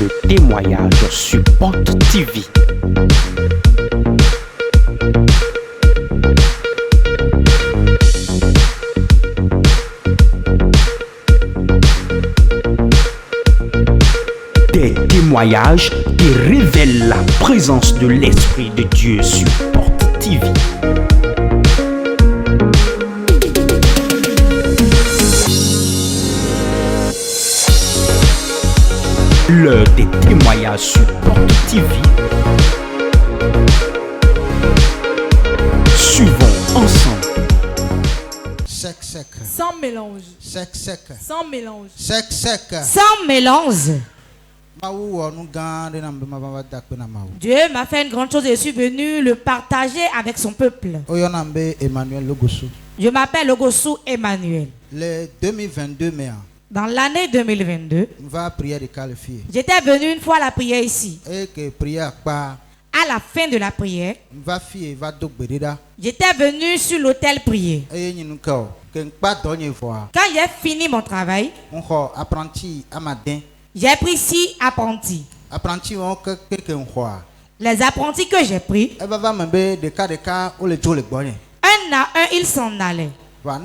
de témoignages sur Porte TV. Des témoignages qui révèlent la présence de l'Esprit de Dieu sur Porte TV. L'heure des témoignages sur Porte TV. Suivons ensemble. Sec, sec. Sans mélange. Sec, sec. Sans mélange. Sec, sec. Sans mélange. Dieu m'a fait une grande chose et je suis venu le partager avec son peuple. Je m'appelle Logosu Emmanuel. Le 2022 mai. Dans l'année 2022, j'étais venu une fois à la prière ici. À la fin de la prière, j'étais venu sur l'autel prier. Quand j'ai fini mon travail, j'ai pris 6 apprentis. Les apprentis que j'ai pris, un à un, ils s'en allaient. Avant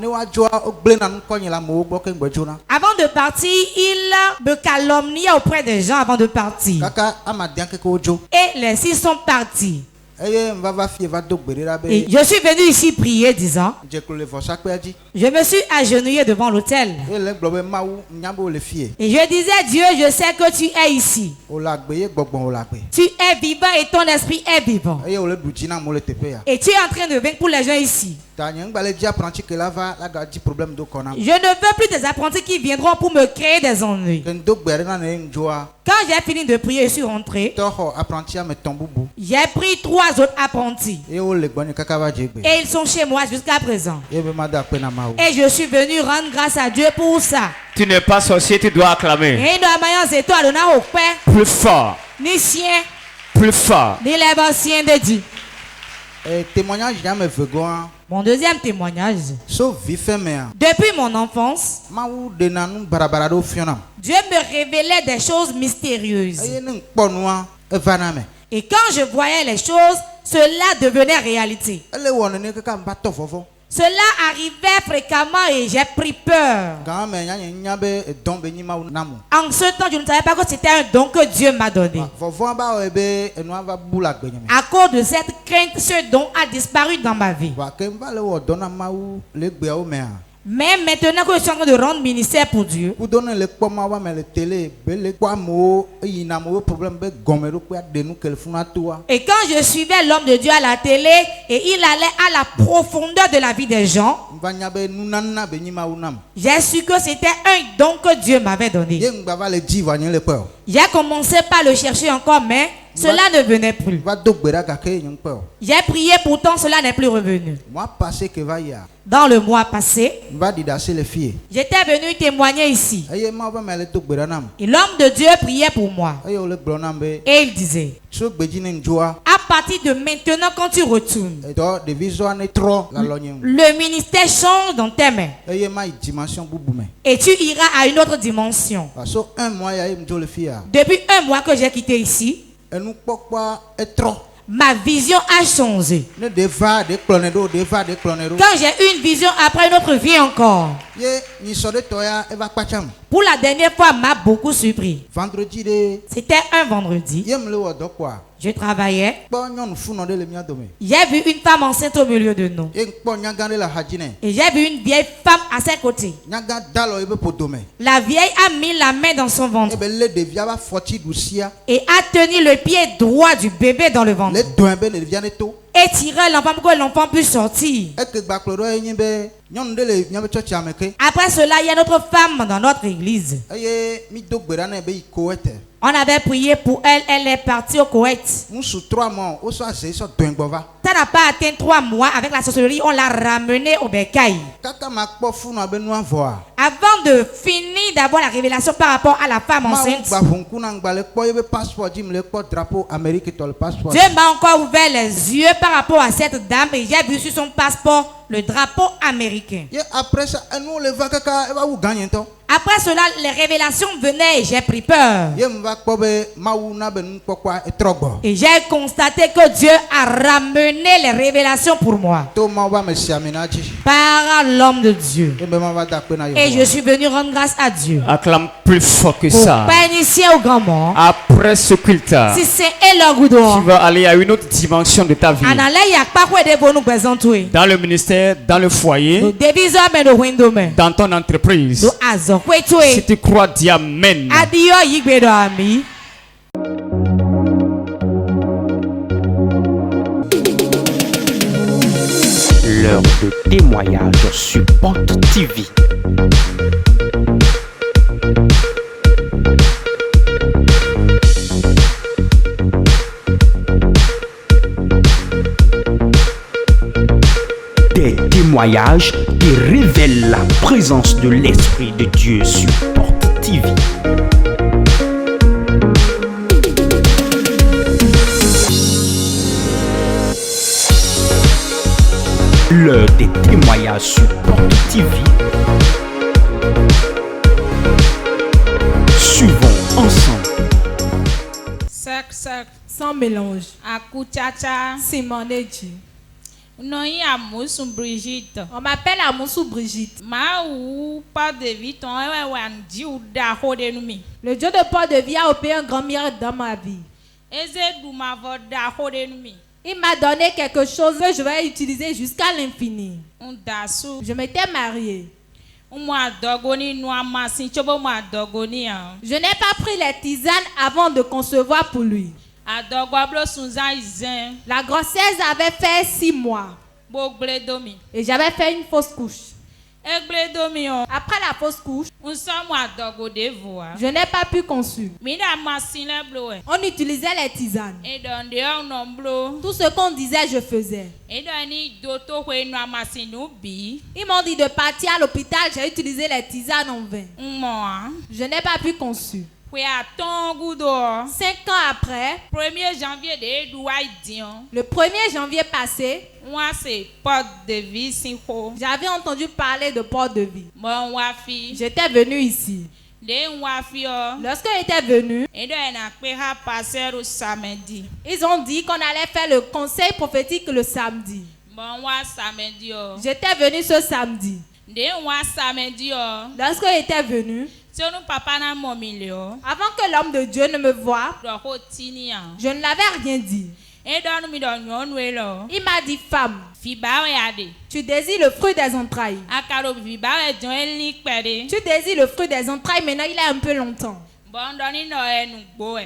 de partir, il me calomniait auprès des gens avant de partir. Et les 6 sont partis. Et je suis venu ici prier disant, je me suis agenouillé devant l'autel. Et je disais, Dieu, je sais que tu es ici. Tu es vivant et ton esprit est vivant. Et tu es en train de venir pour les gens ici. Je ne veux plus des apprentis qui viendront pour me créer des ennuis. Quand j'ai fini de prier, je suis rentré. J'ai pris 3 autres apprentis. Et ils sont chez moi jusqu'à présent. Et je suis venu rendre grâce à Dieu pour ça. Tu n'es pas sorcier, tu dois acclamer. Plus fort. Ni sien. Plus fort. Ni les anciens de Dieu. Mon deuxième témoignage. Depuis mon enfance, Dieu me révélait des choses mystérieuses. Et quand je voyais les choses, cela devenait réalité. Cela arrivait fréquemment et j'ai pris peur. En ce temps, je ne savais pas que c'était un don que Dieu m'a donné. À cause de cette crainte, ce don a disparu dans ma vie. Mais maintenant que je suis en train de rendre ministère pour Dieu, et quand je suivais l'homme de Dieu à la télé et il allait à la profondeur de la vie des gens, j'ai su que c'était un don que Dieu m'avait donné. J'ai commencé par le chercher encore, mais cela ne venait plus. J'ai prié, pourtant cela n'est plus revenu. Dans le mois passé, j'étais venu témoigner ici. Et l'homme de Dieu priait pour moi. Et il disait, à partir de maintenant, quand tu retournes, le ministère change dans tes mains. Et tu iras à une autre dimension. Depuis 1 mois que j'ai quitté ici, ma vision a changé. Quand j'ai une vision, après une autre vient encore. Pour la dernière fois, m'a beaucoup surpris. C'était un vendredi. Je travaillais. J'ai vu une femme enceinte au milieu de nous. Et j'ai vu une vieille femme à ses côtés. La vieille a mis la main dans son ventre et a tenu le pied droit du bébé dans le ventre. Et tirer l'enfant pour que l'enfant puisse sortir. Après cela, il y a notre femme dans notre église. On avait prié pour elle, elle est partie au Koweït. Ça n'a pas atteint 3 mois avec la sorcellerie, on l'a ramenée au Bécaï. Avant de finir d'avoir la révélation par rapport à la femme enceinte, Dieu m'a encore ouvert les yeux par rapport à cette dame et j'ai vu sur son passeport le drapeau américain. Après Après cela, les révélations venaient et j'ai pris peur. Et j'ai constaté que Dieu a ramené les révélations pour moi par l'homme de Dieu. Et je suis venu rendre grâce à Dieu. Acclame plus fort que ça. Pas initié au grand mort. Après ce culte, Si c'est tu vas aller à une autre dimension de ta vie. Dans le ministère, dans le foyer, dans ton entreprise. Si tu crois, dis amen. L'heure de témoignage sur Porte TV. Des témoignages qui révèlent la présence de l'Esprit de Dieu sur Porte TV. L'heure des témoignages sur Porte TV. Suivons ensemble. Sec, sans mélange. Akuchacha. Simoneji. Non, il y a Moussou Brigitte. On m'appelle Moussou Brigitte. Le Dieu de Port de Vie a opéré un grand miracle dans ma vie. Il m'a donné quelque chose que je vais utiliser jusqu'à l'infini. Je m'étais mariée. Je n'ai pas pris les tisanes avant de concevoir pour lui. La grossesse avait fait 6 mois. Et j'avais fait une fausse couche. Après la fausse couche, je n'ai pas pu concevoir. On utilisait les tisanes. Tout ce qu'on disait, je faisais. Ils m'ont dit de partir à l'hôpital, j'ai utilisé les tisanes en vain. Je n'ai pas pu concevoir. 5 ans après, le 1er janvier passé, j'avais entendu parler de Port de Vie. J'étais venu ici. Lorsque j'étais venu, ils ont dit qu'on allait faire le conseil prophétique le samedi. J'étais venu ce samedi. Lorsque j'étais venu, avant que l'homme de Dieu ne me voie, je ne l'avais rien dit. Il m'a dit, femme, tu désires le fruit des entrailles. Tu désires le fruit des entrailles, maintenant il est un peu longtemps.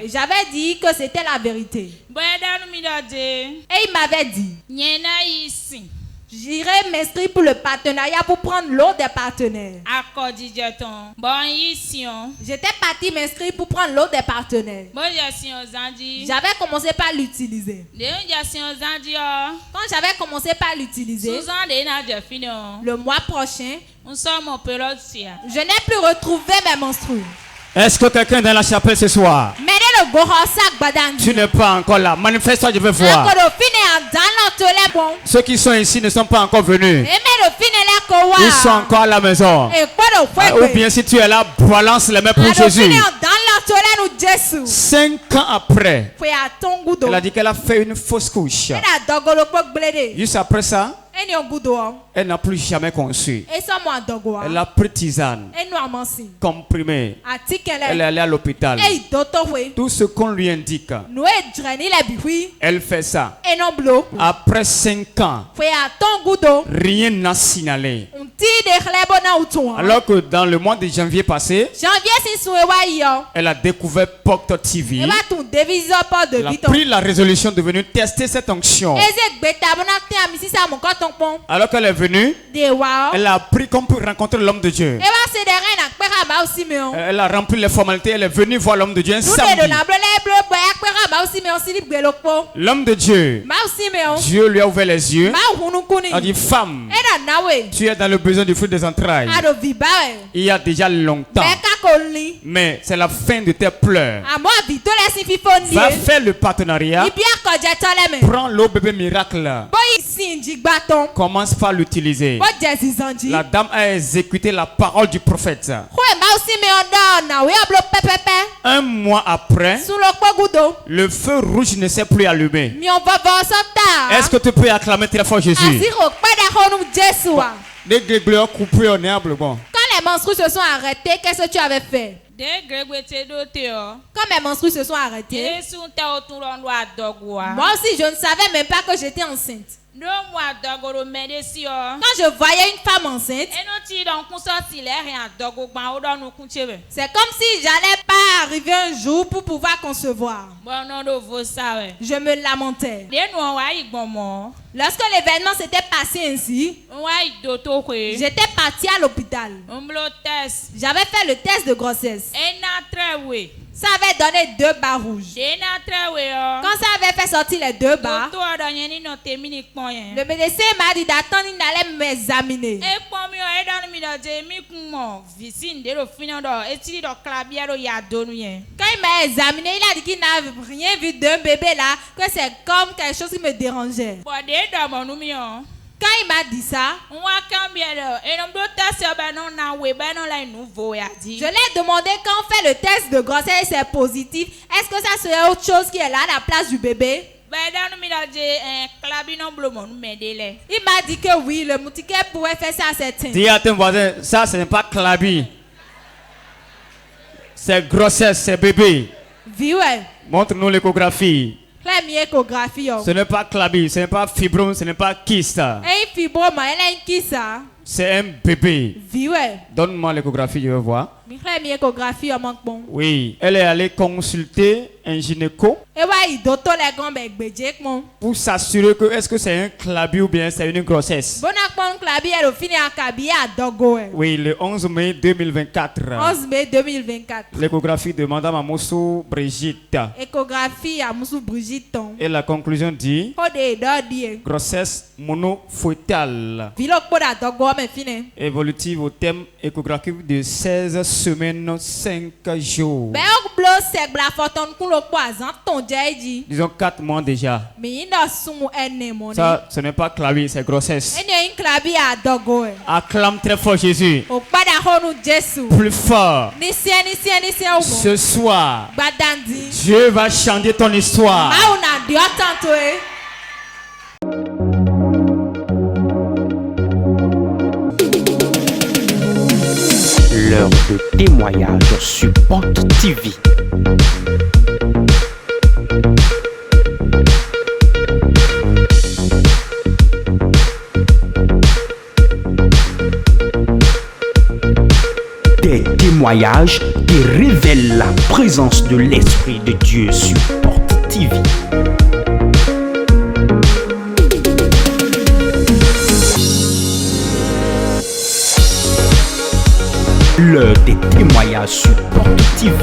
J'avais dit que c'était la vérité. Et il m'avait dit, j'irai m'inscrire pour le partenariat pour prendre l'eau des partenaires. J'étais partie m'inscrire pour prendre l'eau des partenaires. J'avais commencé par l'utiliser. Quand j'avais commencé par l'utiliser, le mois prochain, je n'ai plus retrouvé mes menstrues. Est-ce que quelqu'un dans la chapelle ce soir? Tu n'es pas encore là. Manifeste-toi, je veux voir. Ceux qui sont ici ne sont pas encore venus. Ils sont encore à la maison. Ou bien si tu es là, balance les mains pour Jésus. 5 ans après, elle a dit qu'elle a fait une fausse couche. Juste après ça, elle n'a plus jamais conçu. Elle a pris tisane, comprimé. Elle est allée à l'hôpital. Tout ce qu'on lui indique, elle fait ça. Après 5 ans, rien n'a signalé. Alors que dans le mois de janvier passé, elle a découvert Porte TV. Elle a pris la résolution de venir tester cette onction. Alors qu'elle est venue, elle a appris qu'on peut rencontrer l'homme de Dieu. Elle a rempli les formalités, elle est venue voir l'homme de Dieu un samedi. L'homme de Dieu, Dieu lui a ouvert les yeux. Il a dit, femme, tu es dans le besoin du fruit des entrailles. Il y a déjà longtemps. Mais c'est la fin de tes pleurs. Va faire le partenariat. Prends l'eau bébé miracle. commence par l'utiliser. La dame a exécuté la parole du prophète. Un mois après, le feu rouge ne s'est plus allumé. Est-ce que tu peux acclamer très fort Jésus? Quand les menstrues se sont arrêtées, qu'est-ce que tu avais fait? Quand mes menstrues se sont arrêtées, moi aussi je ne savais même pas que j'étais enceinte. Quand je voyais une femme enceinte, c'est comme si j'allais pas arriver un jour pour pouvoir concevoir. Je me lamentais. Lorsque l'événement s'était passé ainsi, j'étais partie à l'hôpital. J'avais fait le test de grossesse. Ça avait donné 2 barres rouges. Quand ça avait fait sortir les 2 barres, le médecin m'a dit d'attendre, il allait m'examiner. Quand il m'a examiné, il a dit qu'il n'a rien vu d'un bébé là, que c'est comme quelque chose qui me dérangeait. Quand il m'a dit ça, je lui ai demandé quand on fait le test de grossesse et c'est positif, est-ce que ça serait autre chose qui est là à la place du bébé? Il m'a dit que oui, le moutiquet pouvait faire ça à certains. Dis à ton voisin, ça ce n'est pas clabi. C'est grossesse, c'est bébé. Montre-nous l'échographie. Ce n'est pas clabi, ce n'est pas fibrome, ce n'est pas kyste. C'est un bébé. Donne-moi l'échographie, je veux voir. Oui, elle est allée consulter un gynéco pour s'assurer que est-ce que c'est un clabi ou bien c'est une grossesse. Oui, le 11 mai 2024. L'échographie de Madame Amoussou Brigitte. Et la conclusion dit grossesse monofœtale. Évolutive au thème échographique de 16 semaines, 5 jours. Disons 4 mois déjà. Ça, ce n'est pas clavier, c'est grossesse. Acclame très fort Jésus. Plus fort. Ce soir, Dieu va changer ton histoire. L'heure de témoignage sur Porte TV. Des témoignages qui révèlent la présence de l'Esprit de Dieu sur Porte TV. L'heure des témoignages sur Porte TV